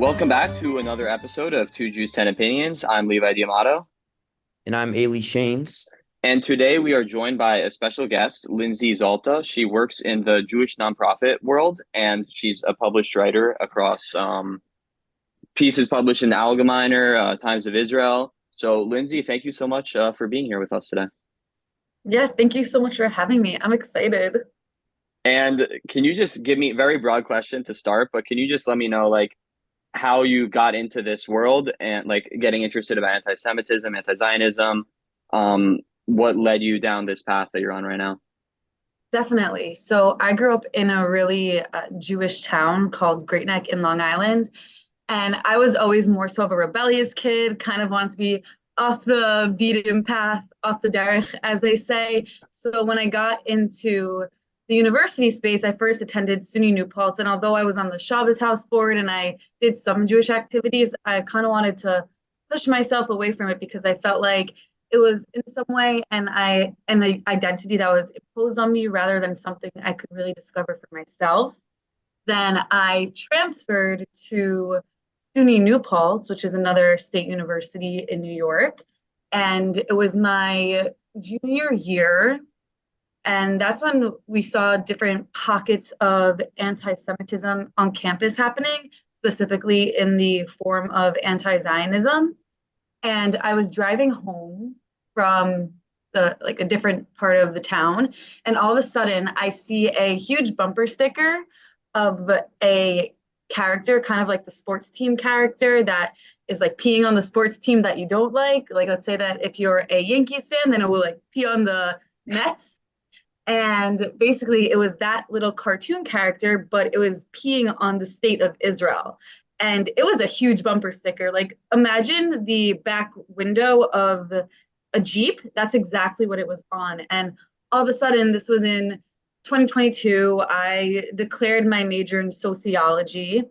Welcome back to another episode of Two Jews, 10 Opinions. I'm Levi Diamato. And I'm Ailee Shanes. And today we are joined by a special guest, Linzee Zalta. She works in the Jewish nonprofit world, and she's a published writer across pieces published in the Allgemeiner, Times of Israel. So, Linzee, thank you so much for being here with us today. Yeah, thank you so much for having me. I'm excited. And can you just give me a very broad question to start, but can you just let me know, like, how you got into this world and like getting interested about anti-Semitism, anti-Zionism, what led you down this path that you're on right now? Definitely. So I grew up in a really Jewish town called Great Neck in Long Island. And I was always more so of a rebellious kid, kind of wanted to be off the beaten path, off the derech, as they say. So when I got into the university space, I first attended SUNY New Paltz. And although I was on the Shabbos House board and I did some Jewish activities, I kind of wanted to push myself away from it because I felt like it was in some way an identity that was imposed on me rather than something I could really discover for myself. Then I transferred to SUNY New Paltz, which is another state university in New York. And it was my junior year. And that's when we saw different pockets of anti-Semitism on campus happening, specifically in the form of anti-Zionism. And I was driving home from a different part of the town, and all of a sudden I see a huge bumper sticker of a character, kind of like the sports team character that is like peeing on the sports team that you don't like. Like, let's say that if you're a Yankees fan, then it will like pee on the Mets. And basically, it was that little cartoon character, but it was peeing on the state of Israel. And it was a huge bumper sticker. Like, imagine the back window of a Jeep. That's exactly what it was on. And all of a sudden, this was in 2022. I declared my major in sociology.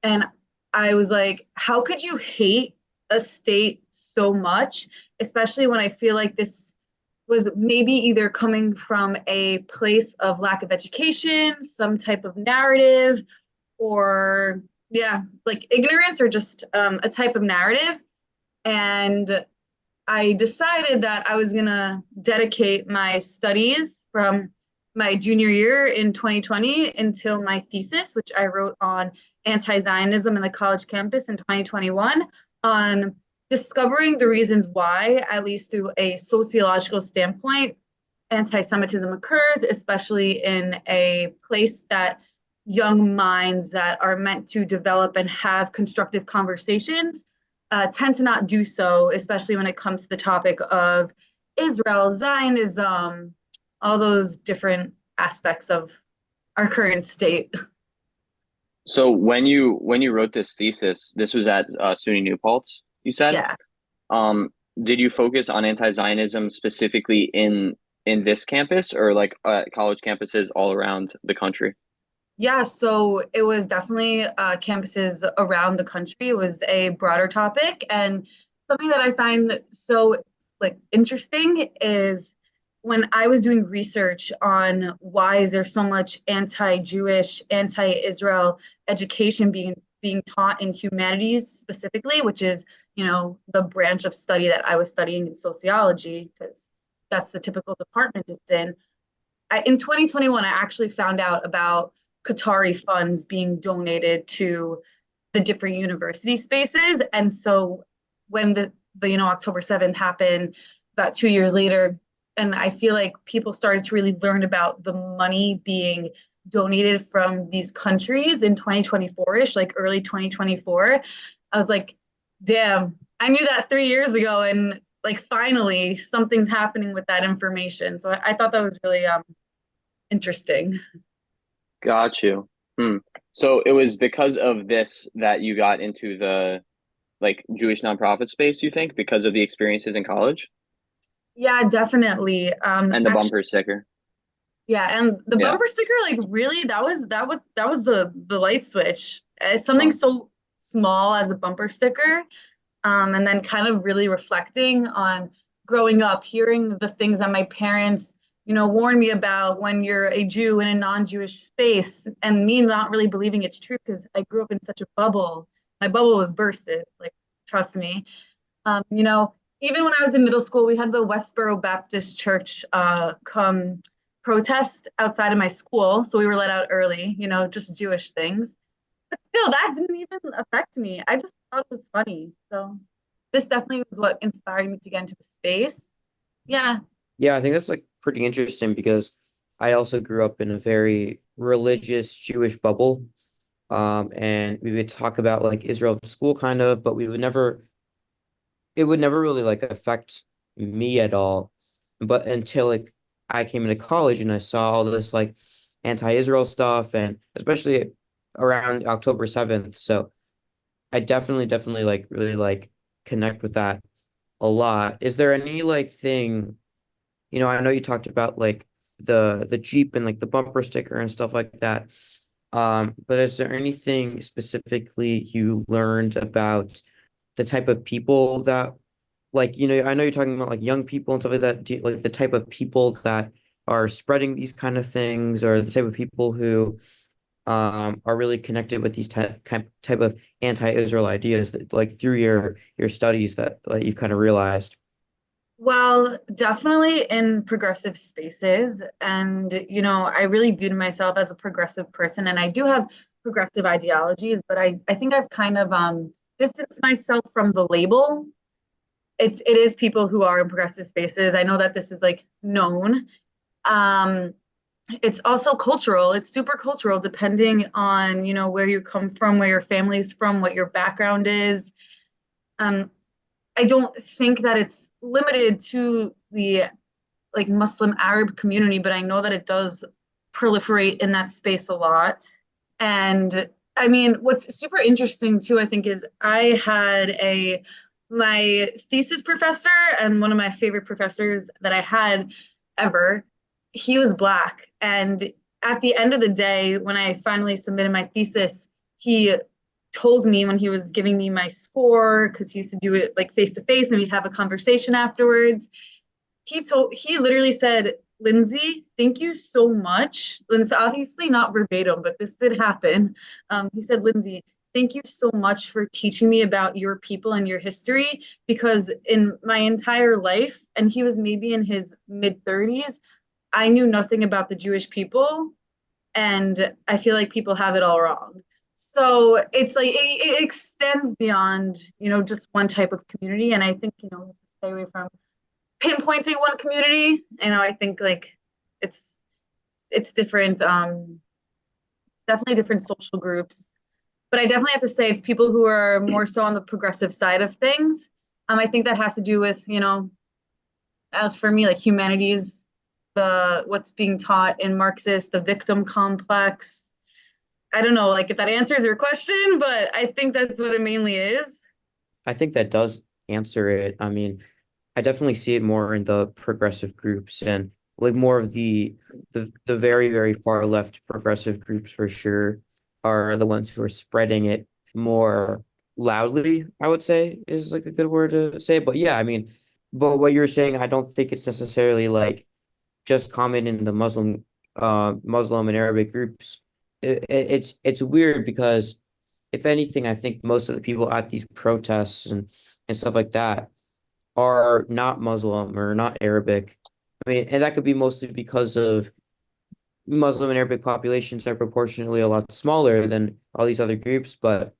And I was like, how could you hate a state so much, especially when I feel like this was maybe either coming from a place of lack of education, some type of narrative, or yeah, like ignorance or just a type of narrative. And I decided that I was gonna dedicate my studies from my junior year in 2020 until my thesis, which I wrote on anti-Zionism in the college campus in 2021, on discovering the reasons why, at least through a sociological standpoint, anti-Semitism occurs, especially in a place that young minds that are meant to develop and have constructive conversations tend to not do so, especially when it comes to the topic of Israel, Zionism, all those different aspects of our current state. So when you wrote this thesis, this was at SUNY New Paltz, you said? Yeah. Um, did you focus on anti-Zionism specifically in this campus or like college campuses all around the country? Yeah, so it was definitely campuses around the country. It was a broader topic, and something that I find so like interesting is when I was doing research on why is there so much anti-Jewish, anti-Israel education being taught in humanities specifically, which is, the branch of study that I was studying in sociology, because that's the typical department it's in. In 2021, I actually found out about Qatari funds being donated to the different university spaces. And so when the October 7th happened about 2 years later, and I feel like people started to really learn about the money being donated from these countries in 2024-ish, like early 2024, I was like, damn, I knew that 3 years ago. And like, finally, something's happening with that information. So I thought that was really interesting. Got you. Hmm. So it was because of this that you got into the like Jewish nonprofit space, you think, because of the experiences in college Yeah, definitely. and the Actually, bumper sticker? yeah, and the Yeah. bumper sticker, like really, that was the light switch. It's something Huh. so small as a bumper sticker, and then kind of really reflecting on growing up, hearing the things that my parents, warned me about when you're a Jew in a non-Jewish space, and me not really believing it's true because I grew up in such a bubble My bubble was bursted, like trust me. You know, even when I was in middle school, we had the Westboro Baptist Church come protest outside of my school. So we were let out early, you know, just Jewish things. Still, that didn't even affect me. I just thought it was funny. So this definitely was what inspired me to get into the space. Yeah. Yeah, I think that's like pretty interesting because I also grew up in a very religious Jewish bubble. And we would talk about like Israel in school kind of, but we would never it would never really like affect me at all. But until like I came into college and I saw all this like anti-Israel stuff and especially around October 7th. So I definitely like really like connect with that a lot. Is there any like thing, I know you talked about like the Jeep and like the bumper sticker and stuff like that. But is there anything specifically you learned about the type of people that like, I know you're talking about like young people and stuff like that. Like the type of people that are spreading these kind of things or the type of people who are really connected with these type of anti-Israel ideas that like through your studies that like you've kind of realized? Well, definitely in progressive spaces. And, you know, I really viewed myself as a progressive person. And I do have progressive ideologies, but I think I've kind of distanced myself from the label. It is people who are in progressive spaces. I know that this is like known. Um, it's also cultural. It's super cultural, depending on, you know, where you come from, where your family's from, what your background is. Um, I don't think that it's limited to the like Muslim Arab community, but I know that it does proliferate in that space a lot. And I mean, what's super interesting too, I think, is I had my thesis professor and one of my favorite professors that I had ever, he was Black. And at the end of the day, when I finally submitted my thesis, he told me when he was giving me my score, because he used to do it like face to face and we'd have a conversation afterwards. He literally said, Lindsay, thank you so much. Lindsay, obviously not verbatim, but this did happen. He said, Lindsay, thank you so much for teaching me about your people and your history, because in my entire life, and he was maybe in his mid 30s, I knew nothing about the Jewish people, and I feel like people have it all wrong. So it's like it extends beyond, you know, just one type of community. And I think, you know, stay away from pinpointing one community. You know, I think like it's it's different, definitely different social groups. But I definitely have to say it's people who are more so on the progressive side of things. I think that has to do with, you know, for me, like humanities, the what's being taught in Marxist, the victim complex. I don't know, like if that answers your question, but I think that's what it mainly is. I think that does answer it. I mean, I definitely see it more in the progressive groups and like more of the very far left progressive groups for sure are the ones who are spreading it more loudly, I would say is like a good word to say. But yeah, I mean, but what you're saying, I don't think it's necessarily like just common in the Muslim and Arabic groups. It's weird because if anything, I think most of the people at these protests and stuff like that are not Muslim or not Arabic. I mean, and that could be mostly because of Muslim and Arabic populations are proportionately a lot smaller than all these other groups, but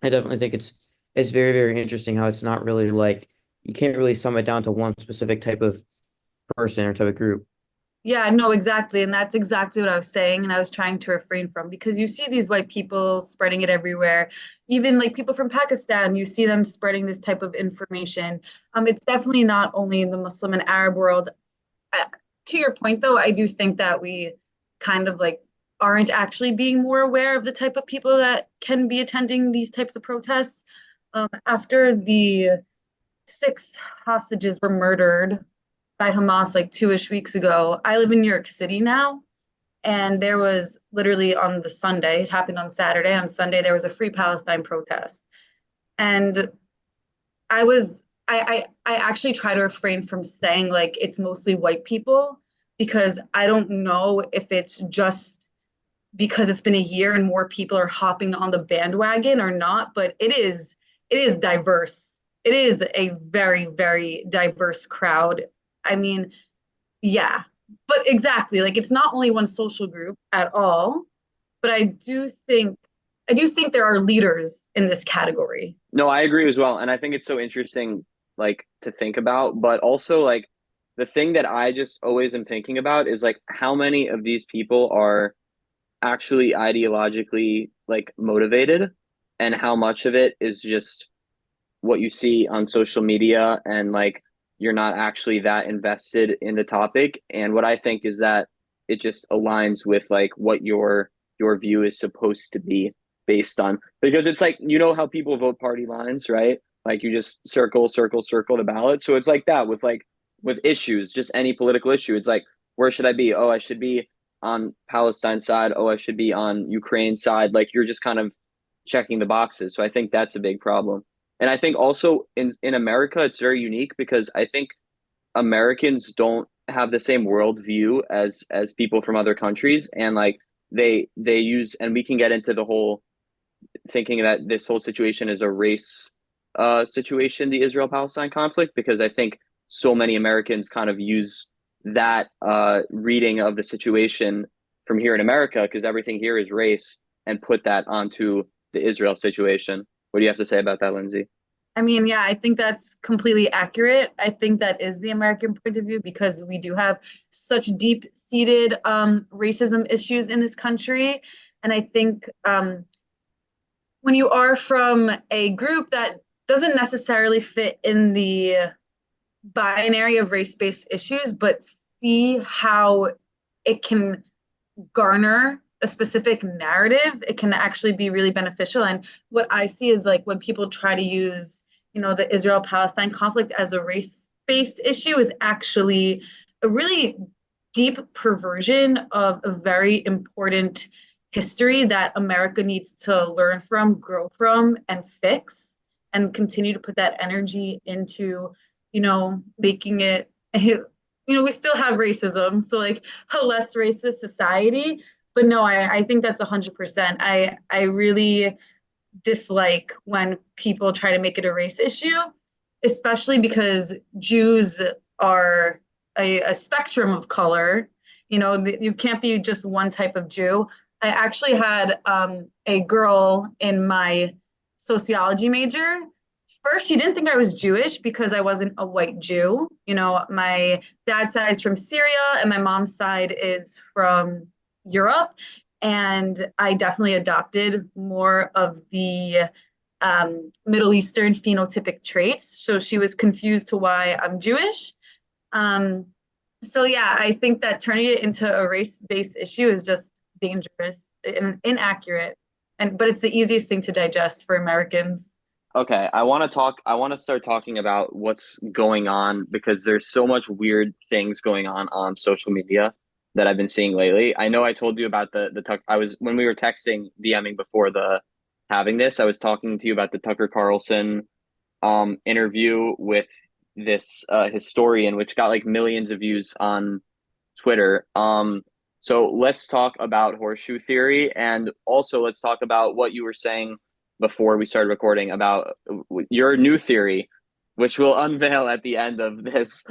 I definitely think it's very interesting how it's not really like you can't really sum it down to one specific type of person or type of group. Yeah, no, exactly. And that's exactly what I was saying. And I was trying to refrain from, because you see these white people spreading it everywhere. Even like people from Pakistan, you see them spreading this type of information. It's definitely not only in the Muslim and Arab world. Uh, to your point, though, I do think that we kind of like aren't actually being more aware of the type of people that can be attending these types of protests. After the six hostages were murdered by Hamas like 2-ish weeks ago. I live in New York City now, and there was literally on the Sunday, it happened on Saturday. On Sunday, there was a Free Palestine protest. And I actually try to refrain from saying like it's mostly white people, because I don't know if it's just because it's been a year and more people are hopping on the bandwagon or not, but it is diverse. It is a very, very diverse crowd. I mean, yeah, but exactly, like it's not only one social group at all, but I do think there are leaders in this category. No, I agree as well. And I think it's so interesting, like, to think about, but also, like, the thing that I just always am thinking about is, like, how many of these people are actually ideologically, like, motivated, and how much of it is just what you see on social media, and, like, you're not actually that invested in the topic. And what I think is that it just aligns with, like, what your view is supposed to be based on, because it's like, you know how people vote party lines, right? Like, you just circle, circle, circle the ballot. So it's like that with, like, with issues, just any political issue. It's like, where should I be? Oh, I should be on Palestine side. Oh, I should be on Ukraine side. Like, you're just kind of checking the boxes. So I think that's a big problem. And I think also in America, it's very unique because I think Americans don't have the same worldview as people from other countries, and, like, they use, and we can get into the whole thinking that this whole situation is a race situation, the Israel Palestine conflict, because I think so many Americans kind of use that reading of the situation from here in America, because everything here is race, and put that onto the Israel situation. What do you have to say about that, Lindsay? I mean, yeah, I think that's completely accurate. I think that is the American point of view because we do have such deep-seated racism issues in this country. And I think when you are from a group that doesn't necessarily fit in the binary of race-based issues, but see how it can garner a specific narrative, it can actually be really beneficial. And what I see is like when people try to use, the Israel-Palestine conflict as a race-based issue is actually a really deep perversion of a very important history that America needs to learn from, grow from, and fix, and continue to put that energy into, making it, we still have racism, so like a less racist society. But no, I think that's 100%. I really dislike when people try to make it a race issue, especially because Jews are a spectrum of color. You can't be just one type of Jew. I actually had a girl in my sociology major. First, she didn't think I was Jewish because I wasn't a white Jew. My dad's side is from Syria and my mom's side is from Europe. And I definitely adopted more of the Middle Eastern phenotypic traits. So she was confused to why I'm Jewish. Um, so yeah, I think that turning it into a race-based issue is just dangerous and inaccurate. But it's the easiest thing to digest for Americans. Okay, I want to start talking about what's going on, because there's so much weird things going on social media that I've been seeing lately. I know I told you about the Tuck. I was, when we were texting, DMing before the having this, I was talking to you about the Tucker Carlson interview with this historian, which got like millions of views on Twitter. So let's talk about horseshoe theory, and also let's talk about what you were saying before we started recording about your new theory, which we'll unveil at the end of this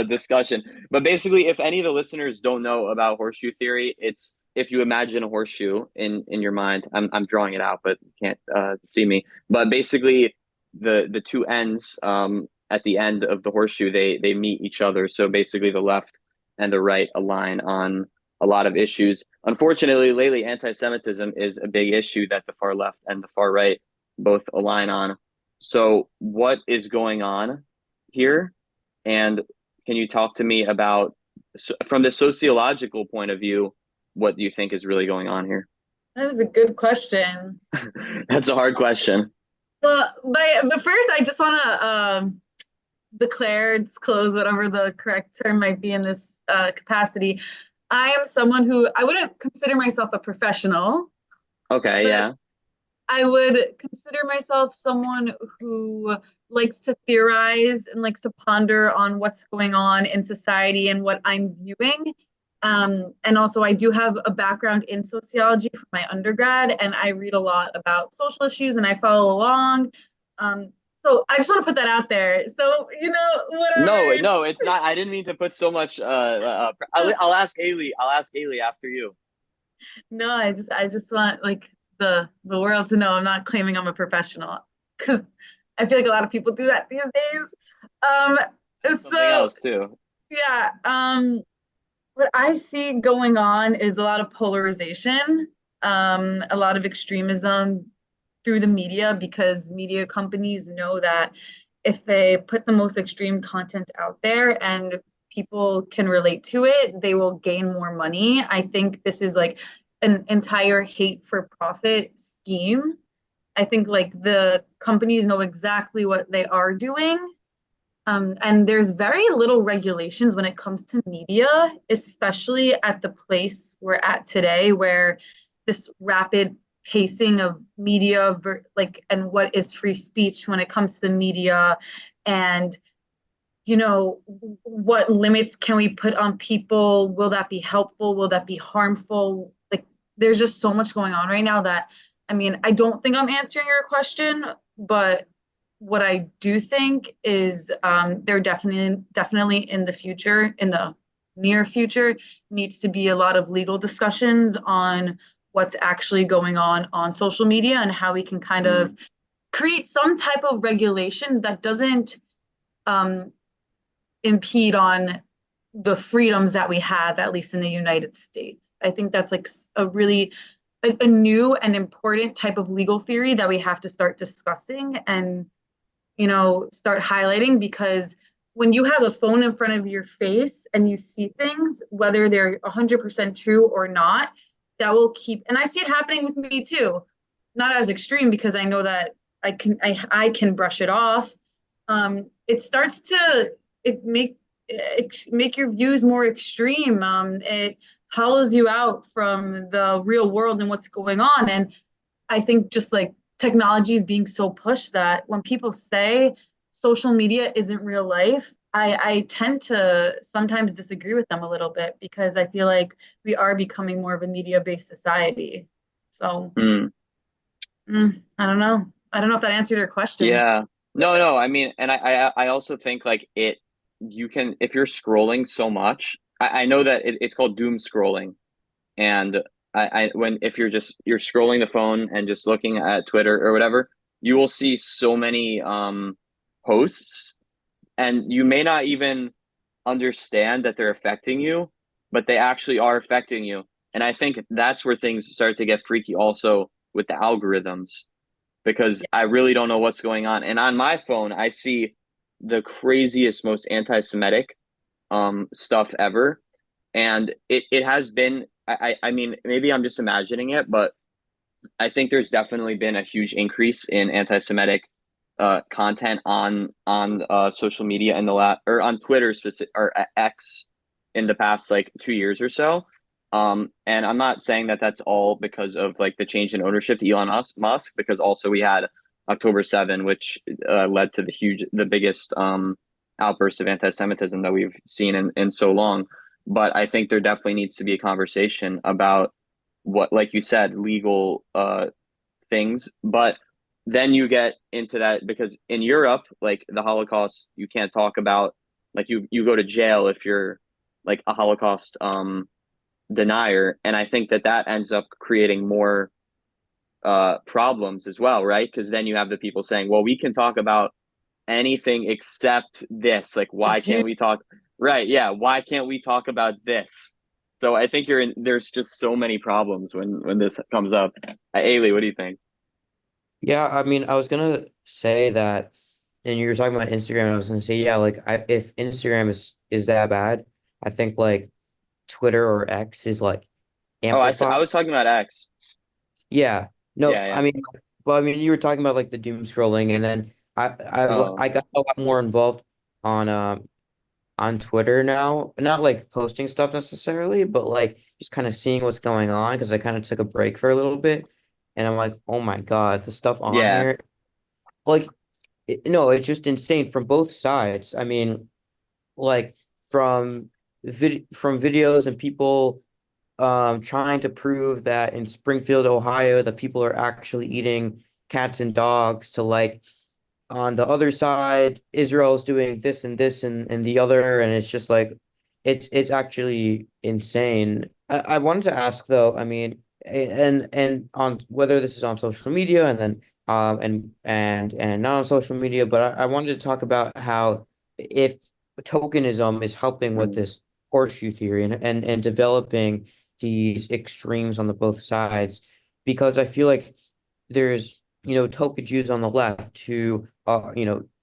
discussion. But basically, if any of the listeners don't know about horseshoe theory, it's if you imagine a horseshoe in your mind. I'm drawing it out, but you can't see me. But basically, the two ends at the end of the horseshoe, they meet each other. So basically, the left and the right align on a lot of issues. Unfortunately, lately, anti-Semitism is a big issue that the far left and the far right both align on. So, what is going on here? And can you talk to me about, from the sociological point of view, what do you think is really going on here? That is a good question. That's a hard question. But first, I just want to declare, disclose, whatever the correct term might be in this capacity. I am someone who I wouldn't consider myself a professional, Okay, but yeah. I would consider myself someone who likes to theorize and likes to ponder on what's going on in society and what I'm viewing. And also, I do have a background in sociology from my undergrad, and I read a lot about social issues and I follow along. So I just want to put that out there. So, No, whatever. no, it's not. I didn't mean to put so much. I'll ask Ailee. I'll ask Ailee after you. No, I just want like the world to know I'm not claiming I'm a professional because I feel like a lot of people do that these days. Um, That's something so else too. yeah, what I see going on is a lot of polarization, a lot of extremism through the media because media companies know that if they put the most extreme content out there and people can relate to it, they will gain more money. I think this is like an entire hate for profit scheme. I think like the companies know exactly what they are doing, and there's very little regulations when it comes to media, especially at the place we're at today, where this rapid pacing of media, like, and what is free speech when it comes to the media, and what limits can we put on people? Will that be helpful? Will that be harmful? Like, there's just so much going on right now that, I mean, I don't think I'm answering your question, but what I do think is there definitely in the future, in the near future, needs to be a lot of legal discussions on what's actually going on social media and how we can kind of Mm, create some type of regulation that doesn't um, impede on the freedoms that we have, at least in the United States. I think that's like a really a new and important type of legal theory that we have to start discussing and start highlighting because when you have a phone in front of your face and you see things, whether they're 100% true or not, that will keep, and I see it happening with me too. Not as extreme because I know that I can brush it off. It starts to make your views more extreme. It hollows you out from the real world and what's going on. And I think just like technology is being so pushed that when people say social media isn't real life, I tend to sometimes disagree with them a little bit because I feel like we are becoming more of a media-based society. So, mm. I don't know. I don't know if that answered your question. Yeah. No, no. I mean, and I also think like you can, if you're scrolling so much, I know that it's called doom scrolling. And if you're scrolling the phone and just looking at Twitter or whatever, you will see so many posts and you may not even understand that they're affecting you, but they actually are affecting you. And I think that's where things start to get freaky also with the algorithms because I really don't know what's going on. And on my phone, I see the craziest, most anti-Semitic stuff ever. And it has been I mean, maybe I'm just imagining it, but I think there's definitely been a huge increase in anti-Semitic content on social media in the or on Twitter specific or X in the past like 2 years or so. And I'm not saying that that's all because of like the change in ownership to Elon Musk, because also we had October 7, which led to the biggest outburst of anti-Semitism that we've seen in so long. But I think there definitely needs to be a conversation about what, like you said, legal things. But then you get into that because in Europe, like the Holocaust, you can't talk about, like you go to jail if you're like a Holocaust denier, and I think that ends up creating more problems as well, right? Because then you have the people saying, well, we can talk about anything except this. Like, why Do can't we talk? Right? Yeah. Why can't we talk about this? So I think there's just so many problems when this comes up. Ailee, what do you think? Yeah, I mean, I was gonna say that, and you were talking about Instagram. I was gonna say, yeah, like if Instagram is that bad, I think like Twitter or X is like Oh, amplified. I was talking about X. Yeah, no, Yeah, I yeah. mean, well, I mean, you were talking about like the doom scrolling, and then Oh, I got a lot more involved on Twitter now, not like posting stuff necessarily, but like just kind of seeing what's going on because I kind of took a break for a little bit, and I'm like, oh my God, the stuff on yeah. here, like, no, it's just insane from both sides. I mean, like from from videos and people trying to prove that in Springfield, Ohio, that people are actually eating cats and dogs to like on the other side, Israel's doing this and the other, and it's just like it's actually insane. I wanted to ask though, I mean, and on whether this is on social media and then and not on social media, but I wanted to talk about how if tokenism is helping with this horseshoe theory and developing these extremes on the both sides, because I feel like there's token Jews on the left who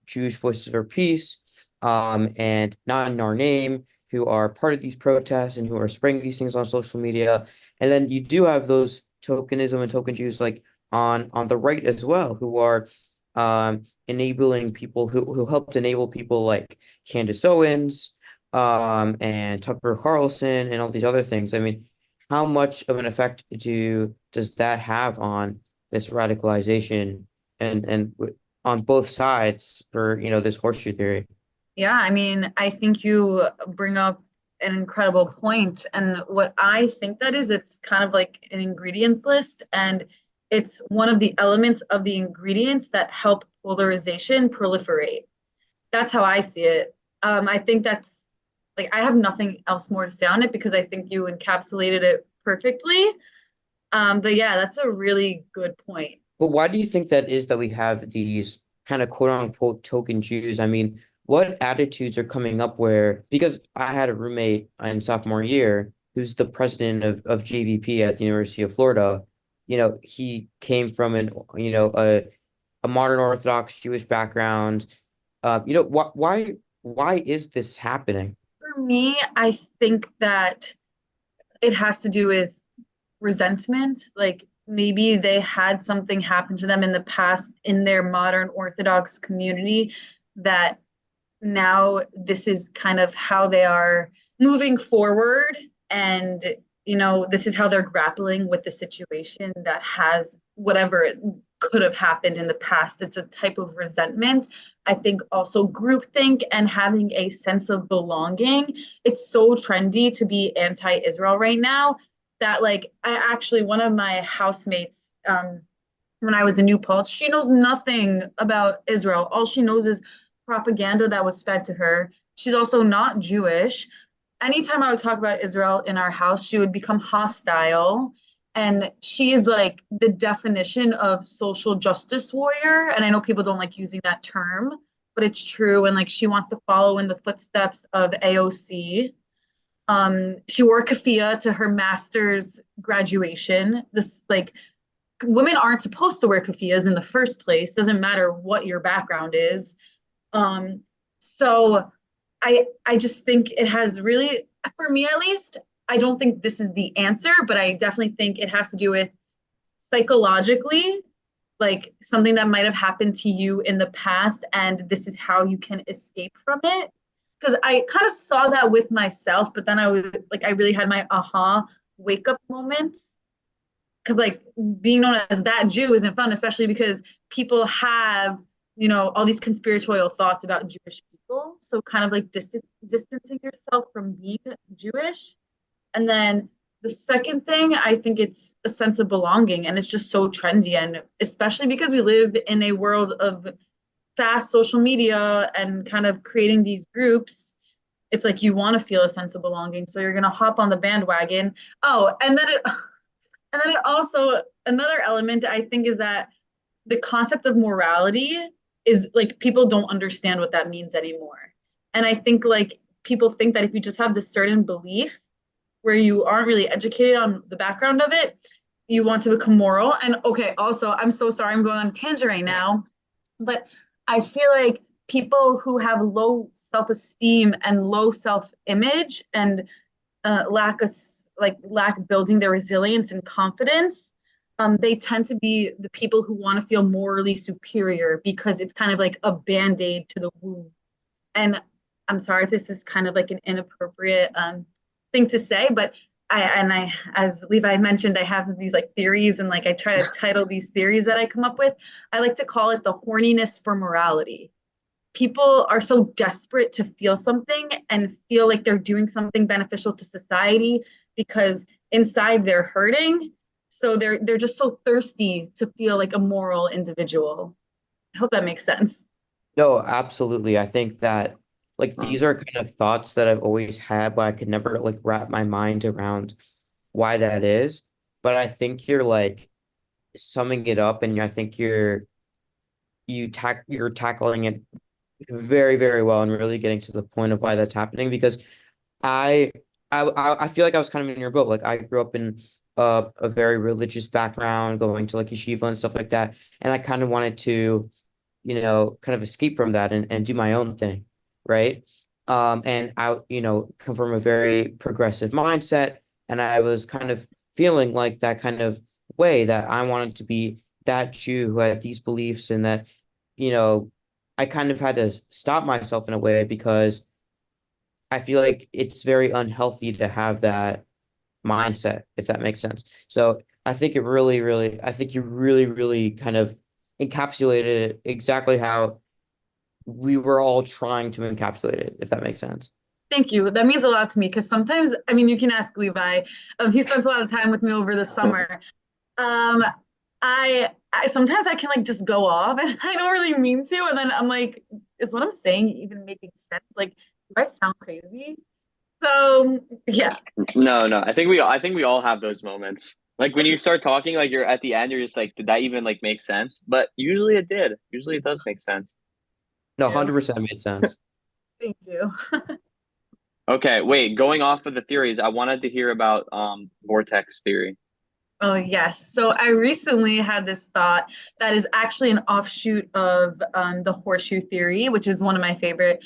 Jewish Voices for Peace, and Not in Our Name, who are part of these protests and who are spreading these things on social media. And then you do have those tokenism and token Jews like on the right as well, who are enabling people who helped enable people like Candace Owens, and Tucker Carlson and all these other things. I mean, how much of an effect does that have on this radicalization and on both sides for this horseshoe theory? Yeah, I mean, I think you bring up an incredible point. And what I think that is, it's kind of like an ingredients list, and it's one of the elements of the ingredients that help polarization proliferate. That's how I see it. I think that's like, I have nothing else more to say on it because I think you encapsulated it perfectly. But yeah, that's a really good point. But why do you think that is that we have these kind of quote unquote token Jews? I mean, what attitudes are coming up where, because I had a roommate in sophomore year who's the president of JVP at the University of Florida. He came from a modern Orthodox Jewish background. Why is this happening? For me, I think that it has to do with resentment. Like maybe they had something happen to them in the past in their modern Orthodox community that now this is kind of how they are moving forward. And, this is how they're grappling with the situation that has whatever could have happened in the past. It's a type of resentment. I think also groupthink and having a sense of belonging. It's so trendy to be anti-Israel right now that like I actually one of my housemates when I was in New Paltz, she knows nothing about Israel. All she knows is propaganda that was fed to her. She's also not Jewish. Anytime I would talk about Israel in our house, she would become hostile. And she is like the definition of social justice warrior. And I know people don't like using that term, but it's true. And like she wants to follow in the footsteps of AOC. She wore keffiyeh to her master's graduation. This like women aren't supposed to wear keffiyehs in the first place. Doesn't matter what your background is. Um, so I just think it has really, for me at least, I don't think this is the answer, but I definitely think it has to do with psychologically, like something that might have happened to you in the past, and this is how you can escape from it. Because I kind of saw that with myself, but then I was like, I really had my aha wake up moment. Because like being known as that Jew isn't fun, especially because people have, all these conspiratorial thoughts about Jewish people. So kind of like distancing yourself from being Jewish. And then the second thing, I think it's a sense of belonging, and it's just so trendy. And especially because we live in a world of fast social media and kind of creating these groups, it's like you want to feel a sense of belonging. So you're going to hop on the bandwagon. Oh, and then it also, another element I think is that the concept of morality is like people don't understand what that means anymore. And I think like people think that if you just have this certain belief where you aren't really educated on the background of it, you want to become moral. And okay, also, I'm so sorry I'm going on a tangent right now, but I feel like people who have low self-esteem and low self-image and lack building their resilience and confidence, they tend to be the people who want to feel morally superior because it's kind of like a band-aid to the wound. And I'm sorry if this is kind of like an inappropriate thing to say, but as Levi mentioned, I have these like theories and like I try to title these theories that I come up with. I like to call it the horniness for morality. people are so desperate to feel something and feel like they're doing something beneficial to society because inside they're hurting. So they're just so thirsty to feel like a moral individual. I hope that makes sense. No, absolutely. I think that like Um, these are kind of thoughts that I've always had, but I could never like wrap my mind around why that is. But I think you're like summing it up, and I think you're tackling it very, very well and really getting to the point of why that's happening because I I feel like I was kind of in your boat. Like I grew up in a very religious background, going to like yeshiva and stuff like that, and I kind of wanted to, kind of escape from that and do my own thing, right? And I, come from a very progressive mindset, and I was kind of feeling like that kind of way that I wanted to be that Jew who had these beliefs and that, you know, I kind of had to stop myself in a way because I feel like it's very unhealthy to have that mindset, if that makes sense. So I think you really, really kind of encapsulated it exactly how we were all trying to encapsulate it, if that makes sense. Thank you. That means a lot to me because sometimes, I mean, you can ask Levi. He spends a lot of time with me over the summer. Um, I sometimes I can like just go off and I don't really mean to, and then I'm like, is what I'm saying even making sense? Like, do I sound crazy? So yeah, no, I think we all have those moments. Like when you start talking, like you're at the end, you're just like, did that even like make sense? But usually it did. Usually it does make sense. No, you. 100% made sense. Thank you. Okay, wait, going off of the theories, I wanted to hear about vortex theory. Oh, yes. So I recently had this thought that is actually an offshoot of the horseshoe theory, which is one of my favorite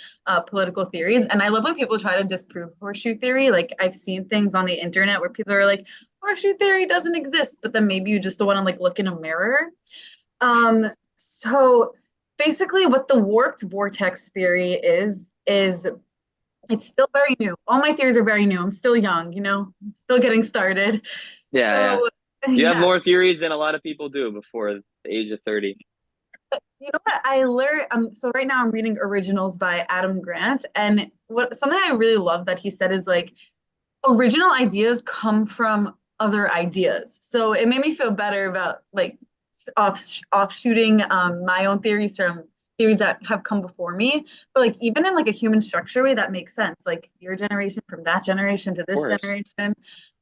political theories. And I love when people try to disprove horseshoe theory. Like I've seen things on the internet where people are like, horseshoe theory doesn't exist, but then maybe you just don't want to like look in a mirror. So basically what the warped vortex theory is it's still very new. All my theories are very new. I'm still young, still getting started. Yeah, yeah. So You have yeah, more theories than a lot of people do before the age of 30. you know what I learned? So right now I'm reading originals by Adam Grant, and what something I really love that he said is like original ideas come from other ideas. So it made me feel better about like offshooting my own theories from theories that have come before me. But like even in like a human structure way, that makes sense. Like your generation from that generation to Of this course. generation.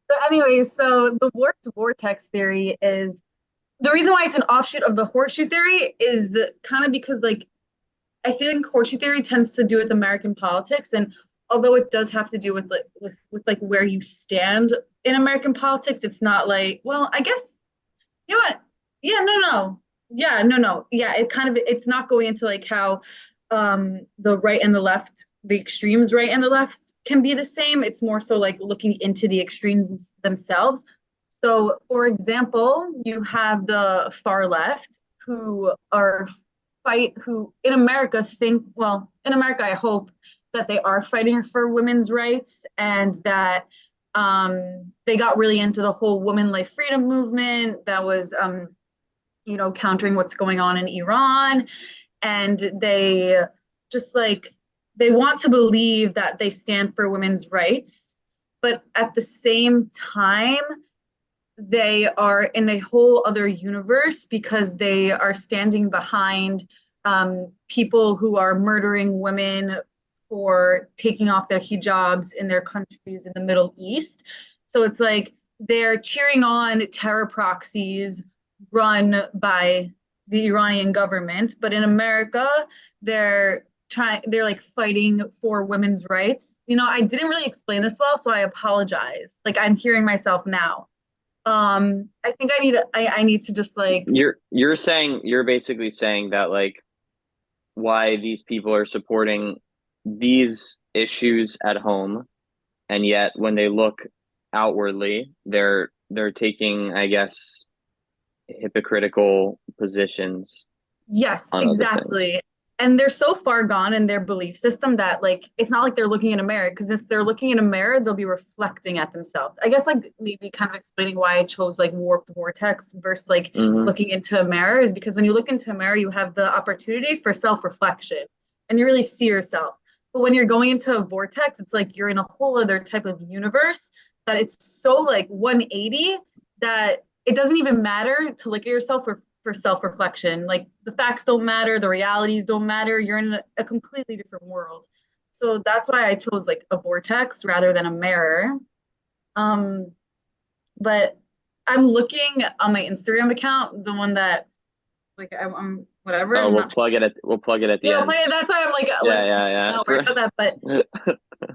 So anyways, so the warped vortex theory is the reason why it's an offshoot of the horseshoe theory is kind of because like I think horseshoe theory tends to do with American politics, and although it does have to do with like where you stand in American politics, it's not like well, I guess you know what? Yeah, no. Yeah, no. Yeah, it's not going into like how the right and the left, the extremes right and the left can be the same. It's more so like looking into the extremes themselves. So, for example, you have the far left who in America think, well, in America, I hope that they are fighting for women's rights and that they got really into the whole woman life freedom movement that was countering what's going on in Iran. And they just like, they want to believe that they stand for women's rights. But at the same time, they are in a whole other universe because they are standing behind people who are murdering women for taking off their hijabs in their countries in the Middle East. So it's like they're cheering on terror proxies run by the Iranian government, but in America, they're like fighting for women's rights. I didn't really explain this well, so I apologize. Like I'm hearing myself now. I think I need to just like You're basically saying that like why these people are supporting these issues at home, and yet when they look outwardly, they're taking, I guess, hypocritical positions yes, on other things. exactly. And they're so far gone in their belief system that like it's not like they're looking in a mirror because if they're looking in a mirror, they'll be reflecting at themselves. I guess like maybe kind of explaining why I chose like warped vortex versus like Hmm. looking into a mirror is because when you look into a mirror, you have the opportunity for self-reflection. and you really see yourself. But when you're going into a vortex, it's like you're in a whole other type of universe that it's so like 180 that it doesn't even matter to look at yourself for self-reflection. Like the facts don't matter, the realities don't matter. You're in a completely different world. So that's why I chose like a vortex rather than a mirror. Um, but I'm looking on my Instagram account, the one that like I'm whatever. Oh, I'm not. we'll plug it at the Yeah, end. that's why I'm like Yeah. not worried about that. But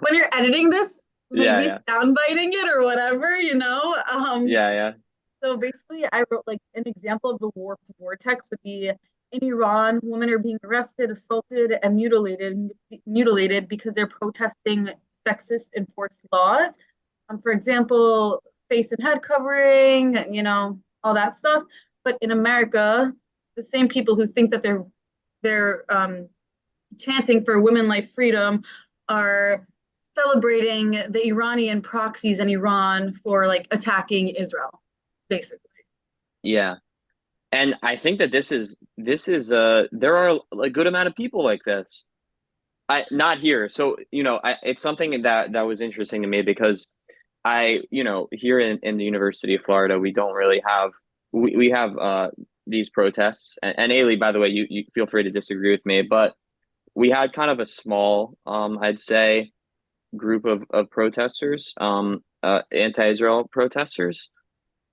when you're editing this, maybe Yeah. sound biting it or whatever, you know. Yeah. So basically, I wrote like an example of the warped vortex would be in Iran, women are being arrested, assaulted, and mutilated because they're protesting sexist enforced laws. For example, face and head covering, you know, all that stuff. But in America, the same people who think that they're chanting for women life freedom are celebrating the Iranian proxies in Iran for like attacking Israel, basically. Yeah. And I think that this is there are a good amount of people like this. I not here. So, it's something that was interesting to me because here in the University of Florida, we don't really have we have these protests. And Ailee, by the way, you feel free to disagree with me, but we had kind of a small, I'd say, group of protesters, anti-Israel protesters,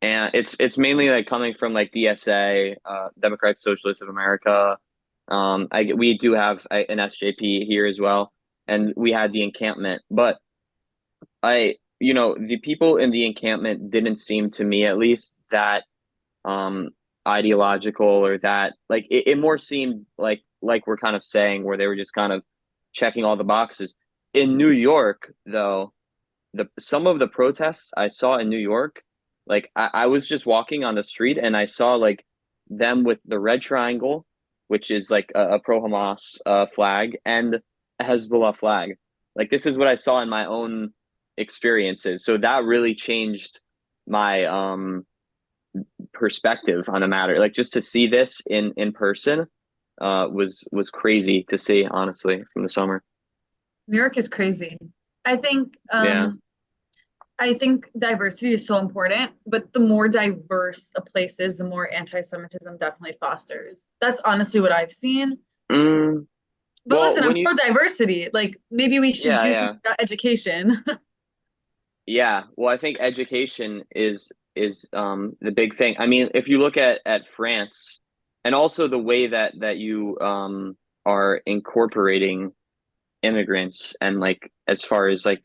and it's mainly like coming from like DSA, Democratic Socialists of America. We do have an SJP here as well, and we had the encampment, but the people in the encampment didn't seem to me, at least, that um ideological, or that like it more seemed like we're kind of saying, where they were just kind of checking all the boxes. In New York, though, the some of the protests I saw in New York, like I was just walking on the street and I saw like them with the red triangle, which is like a pro Hamas flag, and a Hezbollah flag. Like this is what I saw in my own experiences. So that really changed my perspective on the matter. Like just to see this in person was crazy to see, honestly, from the summer. New York is crazy. I think Yeah. um I think diversity is so important, but the more diverse a place is, the more anti-Semitism definitely fosters. That's honestly what I've seen. Mm, But well, listen, I'm when you pro diversity. Like maybe we should do yeah. something about education. Yeah, well, I think education is the big thing. I mean, if you look at France, and also the way that you are incorporating immigrants, and like as far as like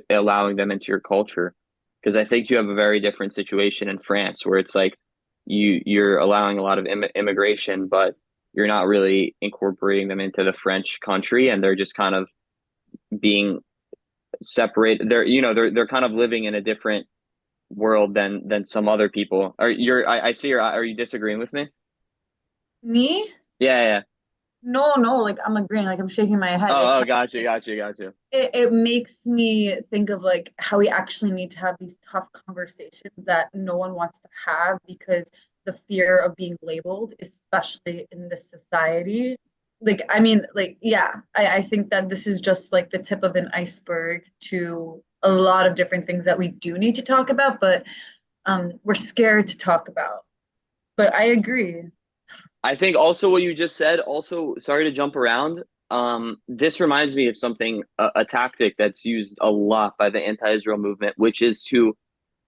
allowing them into your culture, because I think you have a very different situation in France, where it's like you're allowing a lot of immigration, but you're not really incorporating them into the French country, and they're just kind of being separate. They're kind of living in a different world than some other people. I see are you disagreeing with me? Me? Yeah. No, no, like I'm agreeing, like I'm shaking my head. Oh, got you. It makes me think of like how we actually need to have these tough conversations that no one wants to have because the fear of being labeled, especially in this society. Like, I mean, like, yeah, I think that this is just like the tip of an iceberg to a lot of different things that we do need to talk about, but we're scared to talk about. But I agree. I think also what you just said, also, sorry to jump around. This reminds me of something, a tactic that's used a lot by the anti-Israel movement, which is to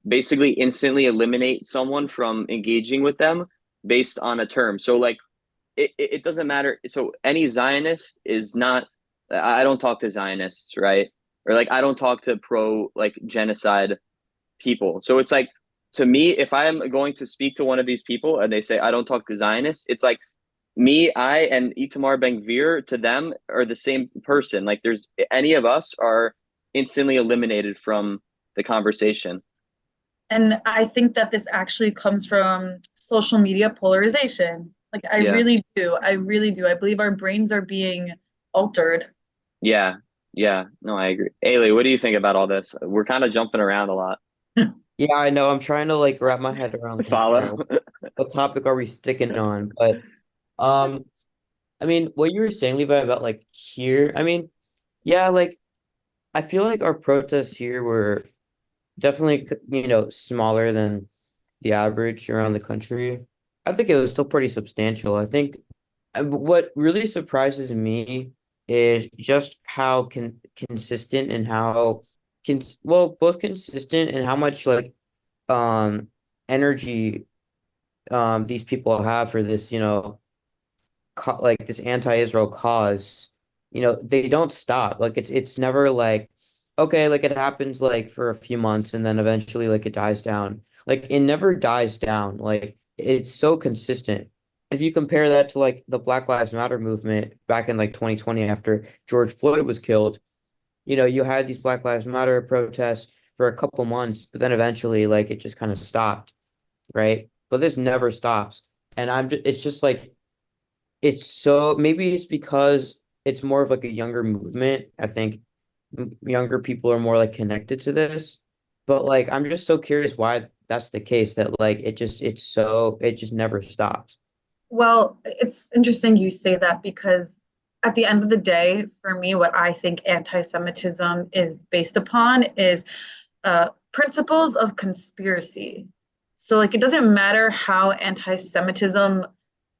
basically instantly eliminate someone from engaging with them based on a term. So like it doesn't matter. So any Zionist is not, I don't talk to Zionists, right? Or like I don't talk to pro like genocide people. So it's like, to me, if I'm going to speak to one of these people and they say I don't talk to Zionists, it's like me, I, and Itamar Ben Gvir to them are the same person. Like there's any of us are instantly eliminated from the conversation. And I think that this actually comes from social media polarization. Like, I Yeah. really do. I really do. I believe our brains are being altered. Yeah. Yeah. No, I agree. Ailee, what do you think about all this? We're kind of jumping around a lot. Yeah, I know. I'm trying to like wrap my head around like, Follow. what topic are we sticking on? But um I mean, what you were saying, Levi, about like here, I mean, yeah, like I feel like our protests here were definitely, smaller than the average around the country. I think it was still pretty substantial. I think what really surprises me is just how consistent and how both consistent and how much like um energy these people have for this, like this anti-Israel cause. They don't stop. Like it's never like okay, like it happens like for a few months and then eventually like it dies down. Like it never dies down. Like it's so consistent. If you compare that to like the Black Lives Matter movement back in like 2020 after George Floyd was killed, you had these Black Lives Matter protests for a couple months, but then eventually like it just kind of stopped, right? But this never stops. And it's just like it's so maybe it's because it's more of like a younger movement. I think younger people are more like connected to this. But like I'm just so curious why that's the case that like it just never stops. Well, it's interesting you say that because at the end of the day, for me, what I think anti-Semitism is based upon is principles of conspiracy. So, like, it doesn't matter how anti-Semitism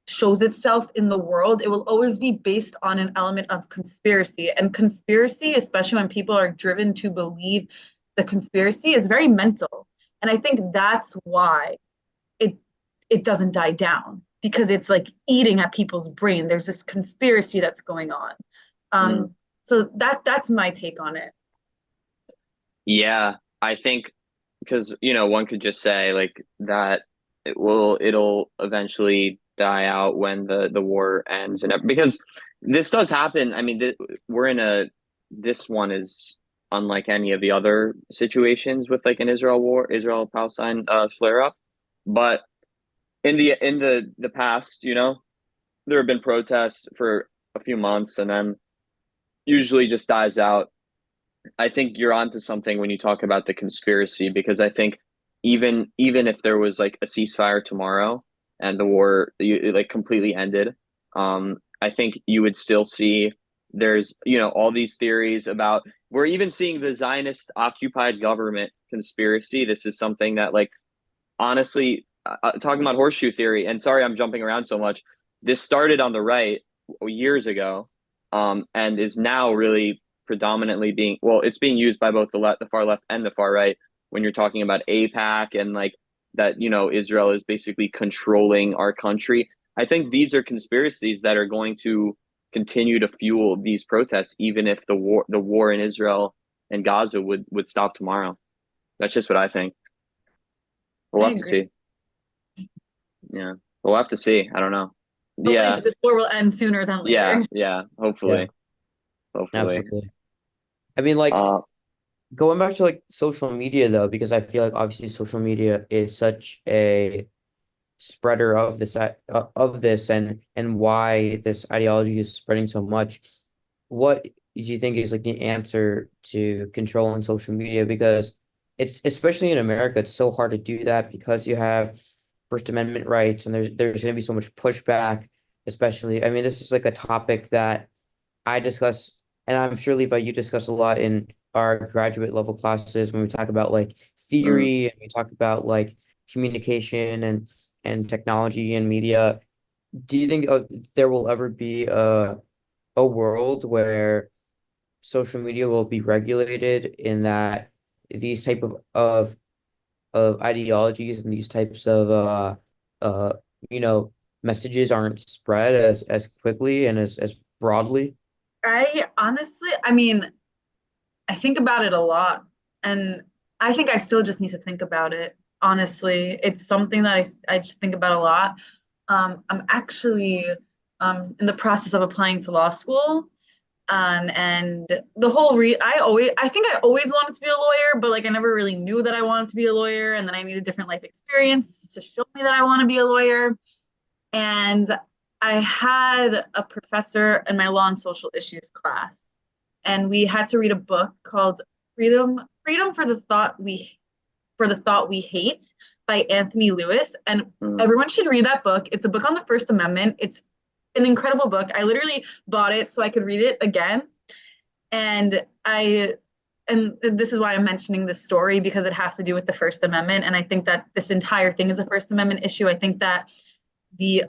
shows itself in the world, it will always be based on an element of conspiracy. And conspiracy, especially when people are driven to believe the conspiracy, is very mental. And I think that's why it it doesn't die down because it's like eating at people's brain. There's this conspiracy that's going on. Mm. So that's my take on it. Yeah, I think because one could just say like that it'll eventually die out when the war ends because this does happen. I mean, we're in a this one is unlike any of the other situations with like an Israel Palestine flare up, but in the past, there have been protests for a few months and then usually just dies out. I think you're onto something when you talk about the conspiracy because I think even if there was like a ceasefire tomorrow and the war like completely ended, I think you would still see there's all these theories about we're even seeing the Zionist occupied government conspiracy. This is something that like honestly talking about horseshoe theory, and sorry I'm jumping around so much. This started on the right years ago, and is now really predominantly it's being used by both the far left and the far right when you're talking about APAC and like that Israel is basically controlling our country. I think these are conspiracies that are going to continue to fuel these protests, even if the war in Israel and Gaza would stop tomorrow. That's just what I think. We'll I have to agree. see. Yeah. We'll have to see. I don't know. Hopefully, Yeah. this war will end sooner than Yeah. later. Yeah. Yeah, Hopefully. Hopefully. absolutely. I mean, like Uh, going back to like social media though, because I feel like obviously social media is such a spreader of this and why this ideology is spreading so much. What do you think is like the answer to controlling social media? Because it's especially in America, it's so hard to do that because you have First Amendment rights and there's going to be so much pushback, especially. I mean, this is like a topic that I discuss, and I'm sure Levi, you discuss a lot in our graduate level classes when we talk about like mm, theory and we talk about like communication and technology and media. Do you think there will ever be a world where social media will be regulated in that these type of ideologies and these types of uh you know messages aren't spread as quickly and as broadly? I honestly, I mean, I think about it a lot, and I think I still just need to think about it. Honestly, it's something that I just think about a lot. I'm actually in the process of applying to law school. And the whole I think I always wanted to be a lawyer, but like I never really knew that I wanted to be a lawyer, and then I needed different life experience to show me that I want to be a lawyer. And I had a professor in my law and social issues class, and we had to read a book called Freedom for the Thought We Hate by Anthony Lewis. And mm, everyone should read that book. It's a book on the First Amendment. It's an incredible book. I literally bought it so I could read it again. And and this is why I'm mentioning this story because it has to do with the First Amendment. And I think that this entire thing is a First Amendment issue. I think that the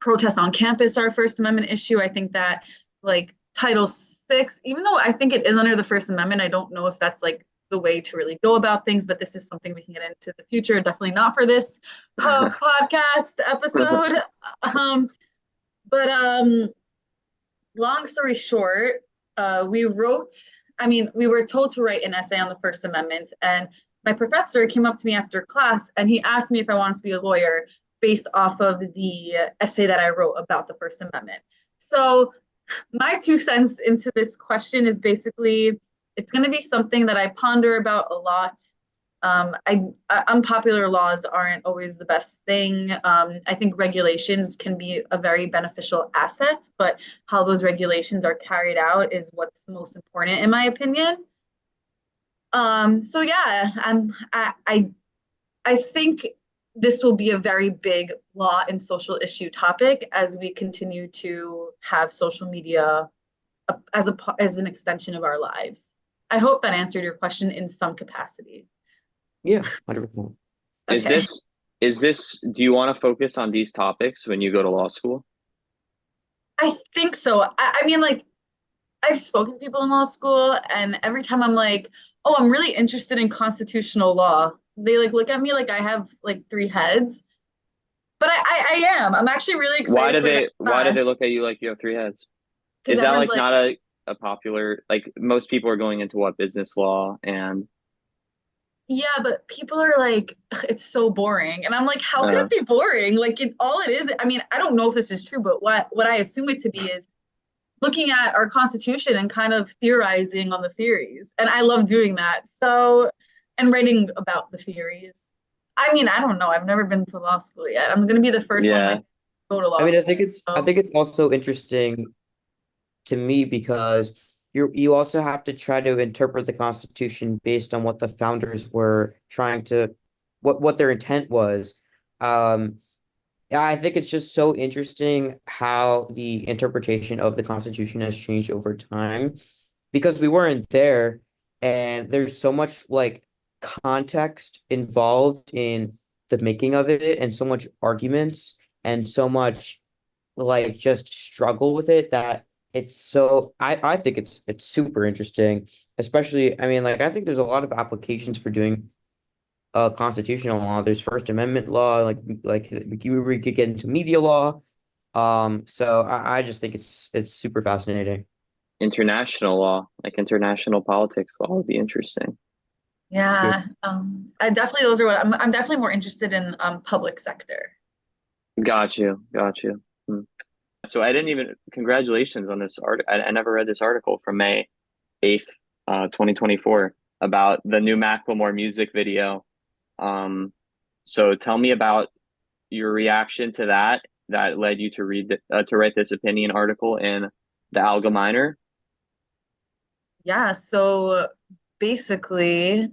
protests on campus are a First Amendment issue. I think that like Title VI, even though I think it is under the First Amendment, I don't know if that's like the way to really go about things, but this is something we can get into the future. Definitely not for this podcast episode. Um, but long story short, we wrote, we were told to write an essay on the First Amendment, and my professor came up to me after class and he asked me if I wanted to be a lawyer based off of the essay that I wrote about the First Amendment. So my 2 cents into this question is basically it's going to be something that I ponder about a lot. Unpopular laws aren't always the best thing. I think regulations can be a very beneficial asset, but how those regulations are carried out is what's the most important, in my opinion. So yeah, I think this will be a very big law and social issue topic as we continue to have social media as an extension of our lives. I hope that answered your question in some capacity. Yeah, 100%. Is Okay. do you want to focus on these topics when you go to law school? I think so. Like, I've spoken to people in law school, and every time I'm like, oh, I'm really interested in constitutional law, they like look at me like I have like 3 heads. But I am. I'm actually really Why excited do for that they class look at you like you have 3 heads? because Is that everyone's like like, not a popular, like most people are going into what, business law and yeah, but people are like, "Ugh, it's so boring. And I'm like, how could uh it be boring? Like all it is, I don't know if this is true, but what I assume it to be is looking at our Constitution and kind of theorizing on the theories. And I love doing that. So, and writing about the theories. I don't know. I've never been to law school yet. I'm going to be the first one yeah. to go to I law mean, school. I So, think it's also interesting to me because you also have to try to interpret the Constitution based on what the founders were trying to what their intent was. Um, yeah, I think it's just so interesting how the interpretation of the Constitution has changed over time because we weren't there and there's so much like context involved in the making of it and so much arguments and so much like just struggle with it that it's so I think it's super interesting, especially like I think there's a lot of applications for doing constitutional law. There's First Amendment law, like we could get into media law. So I just think it's super fascinating. International law, like international politics law would be interesting. True. yeah, I definitely, those are what I'm definitely more interested in public sector. Got you. Got you. Hmm. So I didn't even, congratulations on this art. I never read this article from May 8th, 2024 about the new Macklemore music video. So tell me about your reaction to that led you to to write this opinion article in the Allgemeiner. Yeah, so basically,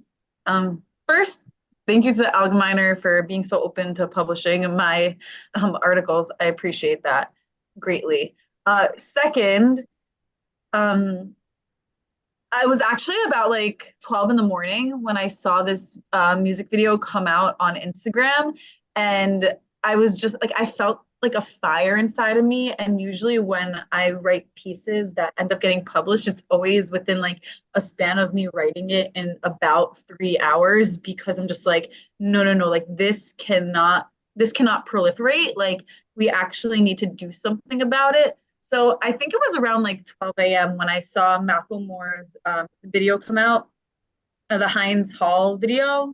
first, thank you to Allgemeiner for being so open to publishing my articles. I appreciate that greatly. Second, um, I was actually about like 12 in the morning when I saw this music video come out on Instagram. And I was just like, I felt like a fire inside of me. And usually when I write pieces that end up getting published, it's always within like a span of me writing it in about 3 hours because I'm just like, no, no, no, like this cannot proliferate. Like we actually need to do something about it. So I think it was around like 12 a.m. when I saw Macklemore's video come out, the Heinz Hall video.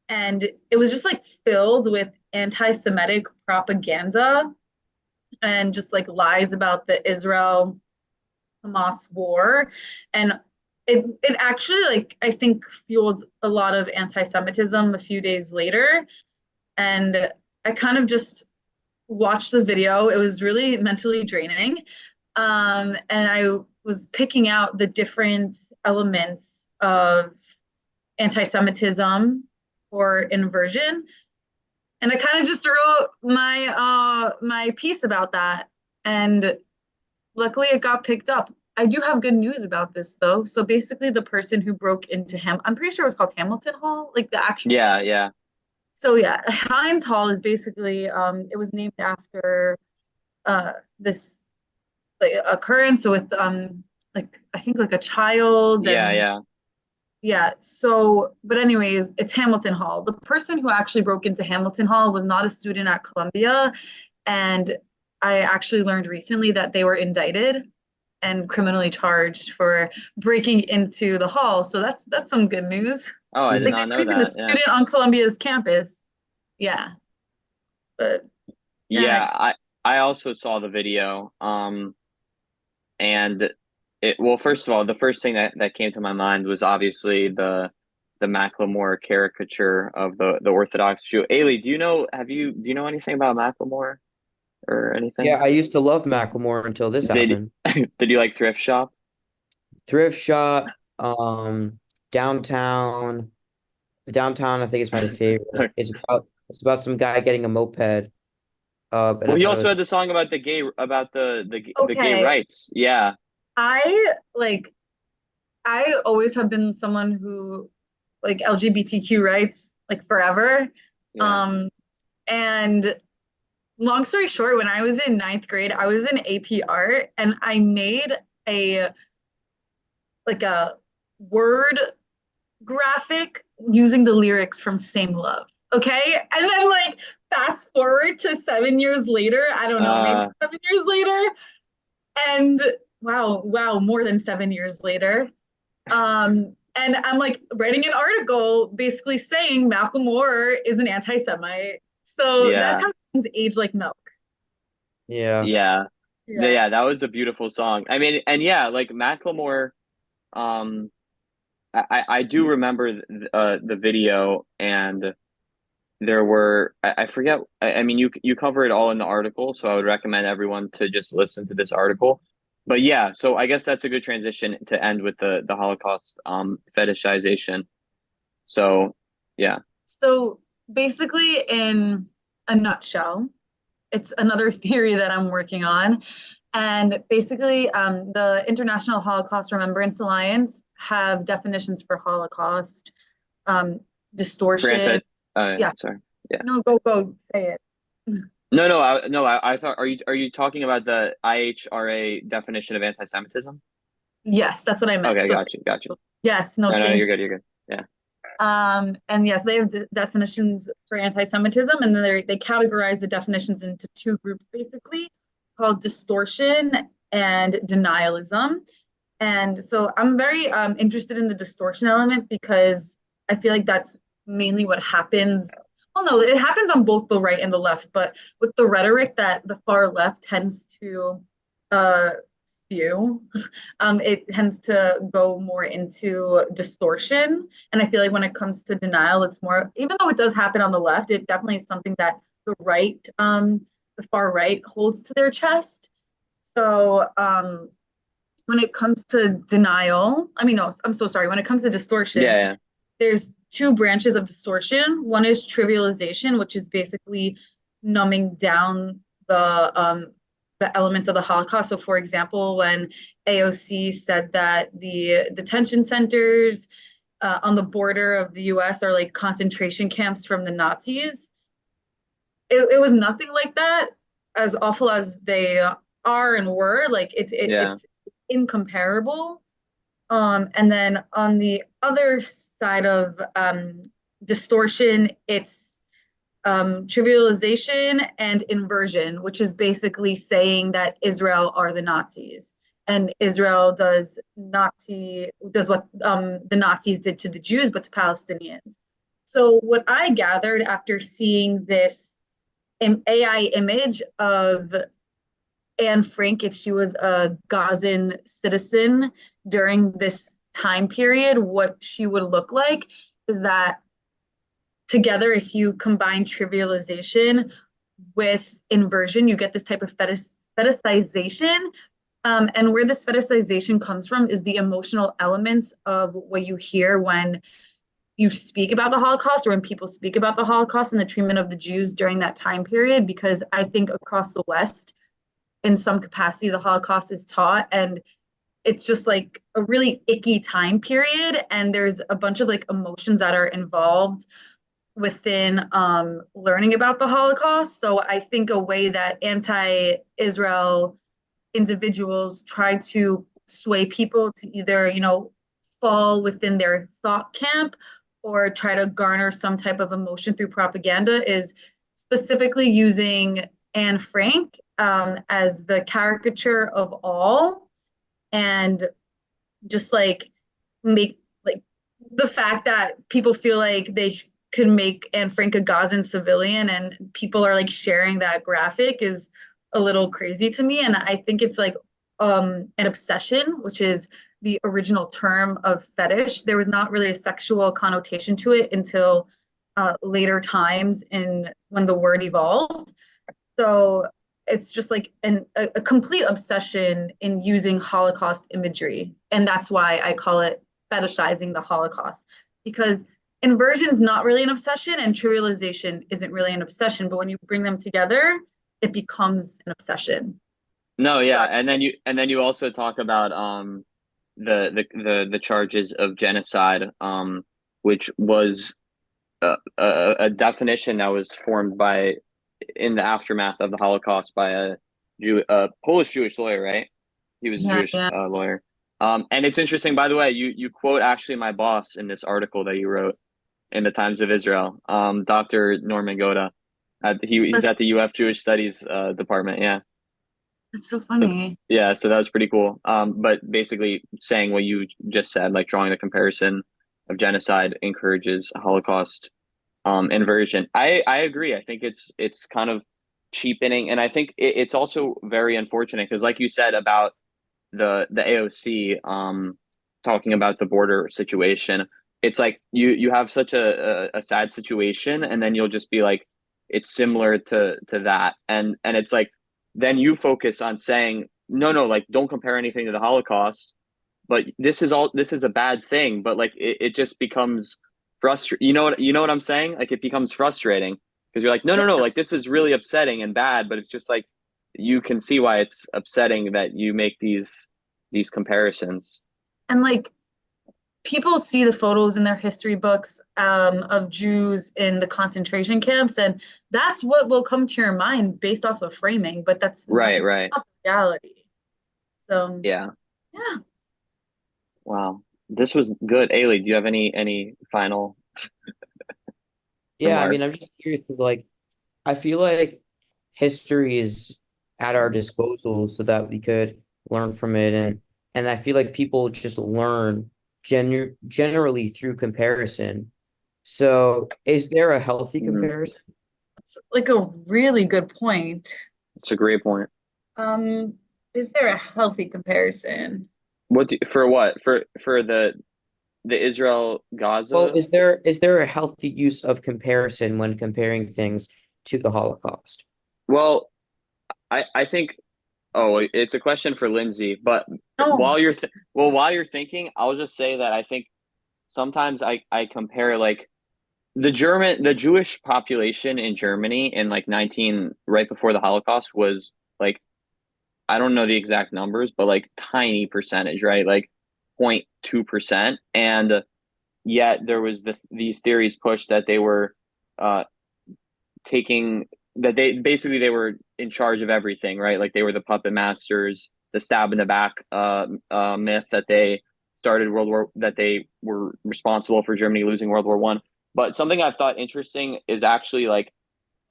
And it was just like filled with anti-Semitic propaganda and just like lies about the Israel Hamas war. And it actually like I think fueled a lot of anti-Semitism a few days later. And I kind of just watched the video. It was really mentally draining. And I was picking out the different elements of anti-Semitism or inversion. And I kind of just wrote my piece about that. And luckily it got picked up. I do have good news about this though. So basically the person who broke into I'm pretty sure it was called Hamilton Hall, like the actual. Yeah, yeah. So yeah, Heinz Hall is basically it was named after this like occurrence with like I think like a child Yeah, and yeah. yeah, so but anyways, it's Hamilton Hall. The person who actually broke into Hamilton Hall was not a student at Columbia, and I actually learned recently that they were indicted and criminally charged for breaking into the hall. So that's some good news. Oh, I did Like they not weren't know even the that. Yeah. student on Columbia's campus. Yeah, but yeah, Yeah, I also saw the video. And well, first of all, the first thing that came to my mind was obviously the Macklemore caricature of the Orthodox Jew. Ailee, do you know anything about Macklemore or Yeah, anything? I used to love Macklemore until this Did happened. did you like thrift shop? Thrift shop, downtown. Downtown, I think is my favorite. It's about some guy getting a moped. And Well, I he thought it also was had the song about the gay okay. rights. Yeah, I like I always have been someone who like LGBTQ rights like forever. yeah. Um, and long story short, when I was in ninth grade, I was in AP art and I made a like a word graphic using the lyrics from Same Love. Okay. And then like fast forward to 7 years later, I don't know, maybe Uh, 7 years later. And wow, more than 7 years later. And I'm like writing an article basically saying Macklemore is an anti-Semite. So that's yeah, how things age like milk. yeah. yeah, Yeah. yeah. That was a beautiful song. I mean, and yeah, like Macklemore. Um, I do remember the video, and there were I forget. I mean, you cover it all in the article, so I would recommend everyone to just listen to this article. But yeah, so I guess that's a good transition to end with the Holocaust fetishization. So yeah, So basically, in a nutshell, it's another theory that I'm working on. And basically, the International Holocaust Remembrance Alliance have definitions for Holocaust, um, distortion. granted. Yeah, Sorry. Yeah. no, go say it. No, I thought are you talking about the IHRA definition of anti-Semitism? Yes, that's what I meant. Okay, So got you. yes, no, No, thank you're good. Yeah. And yes, they have definitions for anti-Semitism, and then they categorize the definitions into two groups basically, called distortion and denialism. And so I'm very interested in the distortion element because I feel like that's mainly what happens. Well, no, it happens on both the right and the left, but with the rhetoric that the far left tends to uh, spew, it tends to go more into distortion. And I feel like when it comes to denial, it's more, even though it does happen on the left, it definitely is something that the far right holds to their chest. So when it comes to denial, I mean, no, I'm so sorry. When it comes to distortion, Yeah, there's two branches of distortion. One is trivialization, which is basically numbing down the elements of the Holocaust. So, for example, when AOC said that the detention centers on the border of the U.S. are like concentration camps from the Nazis, it was nothing like that. As awful as they are and were, like yeah. it's incomparable. And then on the other side of distortion, it's trivialization and inversion, which is basically saying that Israel are the Nazis and Israel does what the Nazis did to the Jews, but to Palestinians. So what I gathered after seeing this AI image of Anne Frank, if she was a Gazan citizen during this time period, what she would look like is that together, if you combine trivialization with inversion, you get this type of fetishization. And where this fetishization comes from is the emotional elements of what you hear when you speak about the Holocaust or when people speak about the Holocaust and the treatment of the Jews during that time period, because I think across the West, in some capacity, the Holocaust is taught, and it's just like a really icky time period. And there's a bunch of like emotions that are involved within learning about the Holocaust. So I think a way that anti-Israel individuals try to sway people to either, fall within their thought camp or try to garner some type of emotion through propaganda is specifically using Anne Frank as the caricature of all, and just like make like the fact that people feel like they could make Anne Frank a Gazan civilian and people are like sharing that graphic is a little crazy to me. And I think it's like an obsession, which is the original term of fetish. There was not really a sexual connotation to it until later times in when the word evolved. So it's just like a complete obsession in using Holocaust imagery. And that's why I call it fetishizing the Holocaust, because inversion is not really an obsession and trivialization isn't really an obsession. But when you bring them together, it becomes an obsession. No, So yeah, and then you also talk about the charges of genocide, which was a definition that was formed by in the aftermath of the Holocaust by a Polish Jewish lawyer, right? He was a yeah, Jewish yeah. lawyer. And it's interesting, by the way, you quote actually my boss in this article that you wrote in the Times of Israel, Dr. Norman Goda. He's That's, at the UF Jewish Studies department. Yeah. that's so So funny. yeah, so that was pretty cool. But basically saying what you just said, like drawing the comparison of genocide encourages Holocaust inversion. I agree. I think it's kind of cheapening, and I think it's also very unfortunate because, like you said about the AOC talking about the border situation, it's like you have such a sad situation, and then you'll just be like, it's similar to that, and it's like then you focus on saying no, like don't compare anything to the Holocaust, but this is a bad thing, but like it just becomes frustrating. You know what I'm saying? Like it becomes frustrating because you're like, no, like this is really upsetting and bad, but it's just like you can see why it's upsetting that you make these comparisons. And like people see the photos in their history books of Jews in the concentration camps, and that's what will come to your mind based off of framing, but Right, it's right. not the reality. So Yeah. yeah. Wow. This was good. Ailee, do you have any final Yeah, I mean, I'm remarks? just curious because, like, I feel like history is at our disposal so that we could learn from it, and I feel like people just learn generally through comparison. So, is there a healthy Mhm. comparison? It's like a really good point. It's a great point. Um, is there a healthy comparison? For what? For the Israel Well, Gaza. is there a healthy use of comparison when comparing things to the Holocaust? Well, I think oh, it's a question for Lindsay, but No. while you're thinking, I'll just say that I think sometimes I compare like the Jewish population in Germany in like 19 right before the Holocaust was like I don't know the exact numbers, but like tiny percentage, right? Like 0.2%. And yet there was these theories pushed that they were uh taking that they were in charge of everything, right? Like they were the puppet masters, the stab in the back myth that they started World War that they were responsible for Germany losing World War One. But something I've thought interesting is actually like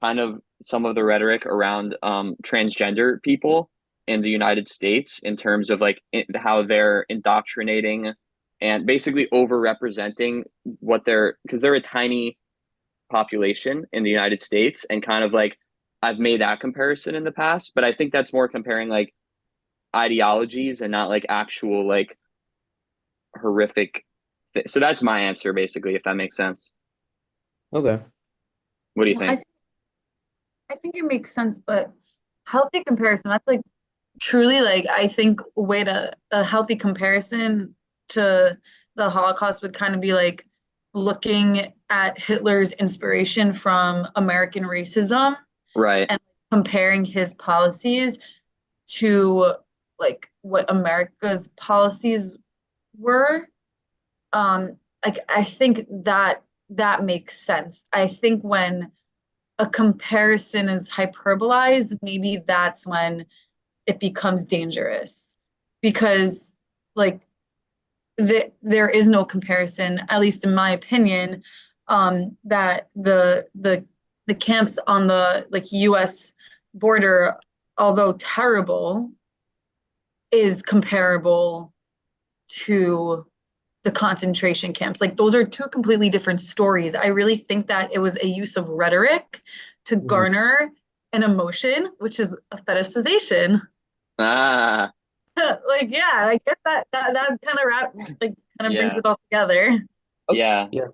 kind of some of the rhetoric around transgender people in the United States in terms of like how they're indoctrinating and basically overrepresenting what they're because they're a tiny population in the United States and kind of like I've made that comparison in the past, but I think that's more comparing like ideologies and not like actual like horrific so that's my answer basically, if that makes sense. Okay. What do you Well, think? I think it makes sense, but healthy comparison, that's like truly like I think a way to a healthy comparison to the Holocaust would kind of be like looking at Hitler's inspiration from American racism Right. and comparing his policies to like what America's policies were. Like I think that makes sense. I think when a comparison is hyperbolized, maybe that's when it becomes dangerous because like there is no comparison, at least in my opinion, that the camps on the like US border, although terrible, is comparable to the concentration camps. Like those are two completely different stories. I really think that it was a use of rhetoric to Mhm. garner an emotion, which is a fetishization. Ah, Like, yeah, I guess that kind of kind of brings yeah. it all together. Oh, Yeah. yeah.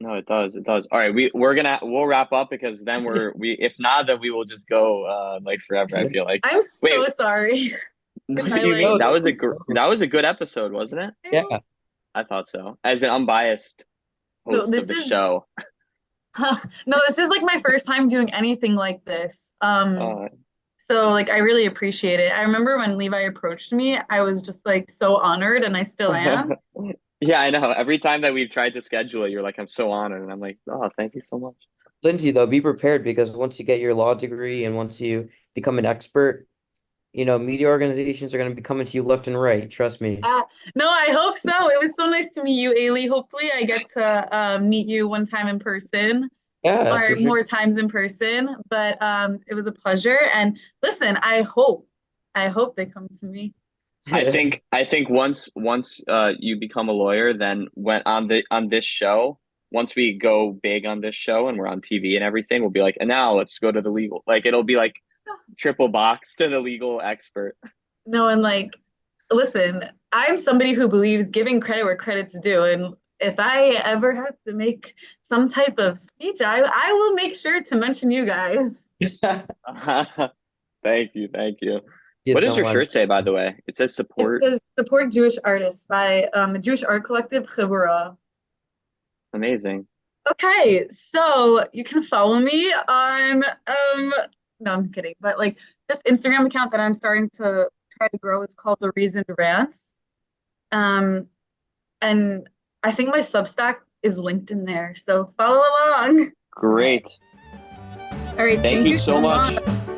No, it does. It does. All right, we'll wrap up because then we if not, then we will just go like forever, I feel like. I'm Wait, so sorry what if do I you No, mean? like. this is so That was a good episode, wasn't it? yeah. I thought so. As an unbiased No, host of this the is show. no, this is like my first time doing anything like this. Uh, So like I really appreciate it. I remember when Levi approached me, I was just like so honored and I still am. yeah, I know. Every time that we've tried to schedule it, you're like, I'm so honored, and I'm like, oh, thank you so much. Lindsay, though, be prepared because once you get your law degree and once you become an expert, media organizations are going to be coming to you left and right. Trust me. Uh, no, I hope so. It was so nice to meet you, Ailee. Hopefully I get to meet you one time in person Yeah, or for sure. more times in person. But it was a pleasure. And listen, I hope they come to me. I think once you become a lawyer, then when on this show, once we go big on this show and we're on TV and everything, we'll be like, and now let's go to the legal. Like it'll be like triple box to the legal expert. No, and like, listen, I'm somebody who believes giving credit where credit's due. And if I ever have to make some type of speech, I will make sure to mention you guys. Thank you, thank you. You What does so your much. shirt say, by the way? It says It support. says support Jewish artists by the Jewish art collective Chavura. Amazing. Okay, so you can follow me on no, I'm kidding, but like this Instagram account that I'm starting to try to grow is called The Reasoned Rants. Um, and I think my Substack is linked in there, so follow along. Great. All right, Thank thank you you so so much. much.